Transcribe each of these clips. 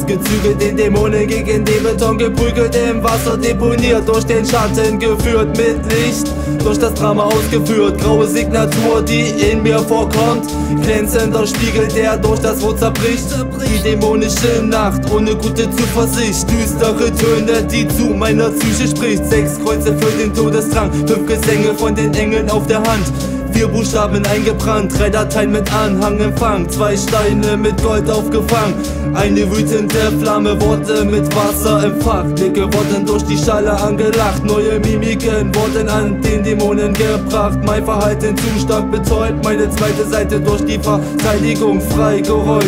gezügelt, den Dämonen gegen den Beton geprügelt, im Wasser deponiert, durch den Schatten geführt, mit Licht durch das Drama ausgeführt. Graue Signatur, die in mir vorkommt, glänzender Spiegel, der durch das Rot zerbricht. Die dämonische Nacht ohne gute Zuversicht, düstere Töne, die zu meiner Psyche spricht. 6 Kreuze für den Todesdrang, 5 Gesänge von den Engeln auf der Hand. 4 Buchstaben eingebrannt, 3 Dateien mit Anhang empfangen, 2 Steine mit Gold aufgefangen, eine wütende Flamme, Worte mit Wasser empfacht. Blicke wurden durch die Schale angelacht, neue Mimiken wurden an den Dämonen gebracht. Mein Verhalten zu stark betäubt, meine zweite Seite durch die Verteidigung freigeräumt.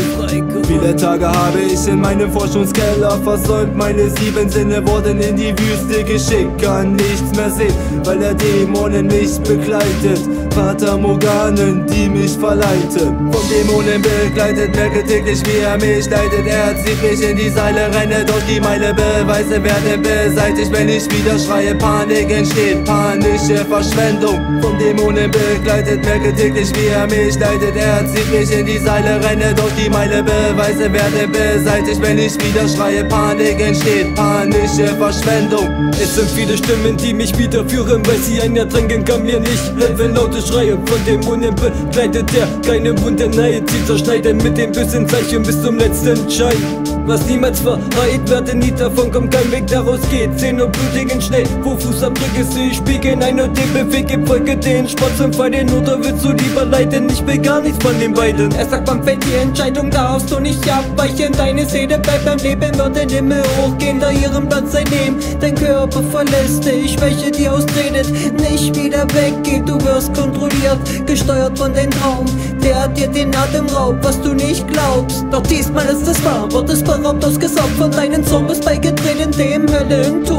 Viele Tage habe ich in meinem Forschungskeller versäumt, meine 7 Sinne wurden in die Wüste geschickt. Kann nichts mehr sehen, weil der Dämonen mich begleitet. Fata Morganen, die mich verleiten. Vom Dämonen begleitet, merke täglich, wie er mich leitet. Er zieht mich in die Seile, renne durch die Meile. Beweise werden beseitigt, wenn ich wieder schreie. Panik entsteht, panische Verschwendung. Vom Dämonen begleitet, merke täglich, wie er mich leitet. Er zieht mich in die Seile, renne durch die Meile. Beweise werden beseitigt, wenn ich wieder schreie. Panik entsteht, panische Verschwendung. Es sind viele Stimmen, die mich wiederführen, weil sie ein Ertränken kann mir nicht helfen. Laute Schreie von Dämonen begleitet, der keine Wunde nahe zieht, zerschneiden mit dem bösen Zeichen bis zum letzten Schein. Was niemals verheilt werde, nie davon kommt kein Weg, daraus geht Zähne blutigen schnell, wo Fußabdrücke sich spiegeln. Ein und den Beweg, folge den Sport zum Pfeilen, oder willst du lieber leiden? Ich will gar nichts von den beiden. Er sagt, man fällt die Entscheidung, darfst du nicht abweichen. Deine Seele bleibt beim Leben, wird den Himmel hochgehen, da ihren Platz einnehmen. Dein Körper verlässt dich, welche dir austretet, nicht wieder weggeht. Du wirst kontrolliert, gesteuert von deinem Traum, der dir den Atem raubt, was du nicht glaubst. Doch diesmal ist es wahr, wird es beraubt, ausgesaugt von deinen Zombies, beigetreten dem Höllentor.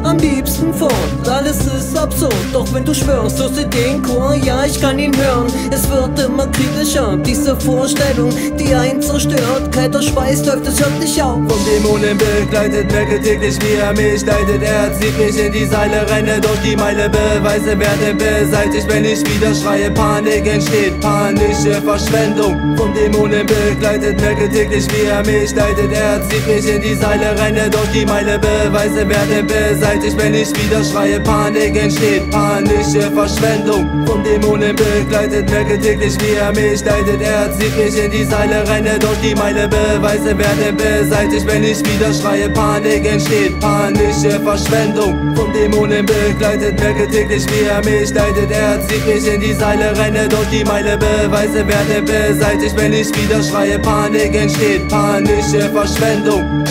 Am liebsten fort, alles ist absurd, doch wenn du schwörst, hörst du den Chor, ja ich kann ihn hören. Es wird immer kritischer, diese Vorstellung, die einen zerstört. Kalter Schweiß läuft, es hört nicht auf. Vom Dämonen begleitet, merke täglich, wie er mich leitet. Er zieht mich in die Seile, renne durch die Meile. Beweise werden beseitigt, wenn ich wieder schreie. Panik entsteht, panische Verschwendung. Vom Dämonen begleitet, merke täglich, wie er mich leitet. Er zieht mich in die Seile, renne durch die Meile. Beweise werden beseitigt, wenn ich wieder schreie. Panik entsteht, panische Verschwendung. Vom Dämonen begleitet, merke täglich, wie er mich leitet. Er zieht mich in die Seile, renne durch die Meile. Beweise werden beseitigt, wenn ich wieder schreie. Panik entsteht, panische Verschwendung. Vom Dämonen begleitet, merke täglich, wie er mich leitet. Er zieht mich in die Seile, renne durch die Meile. Beweise werden beseitigt, wenn ich wieder schreie. Panik entsteht, panische Verschwendung.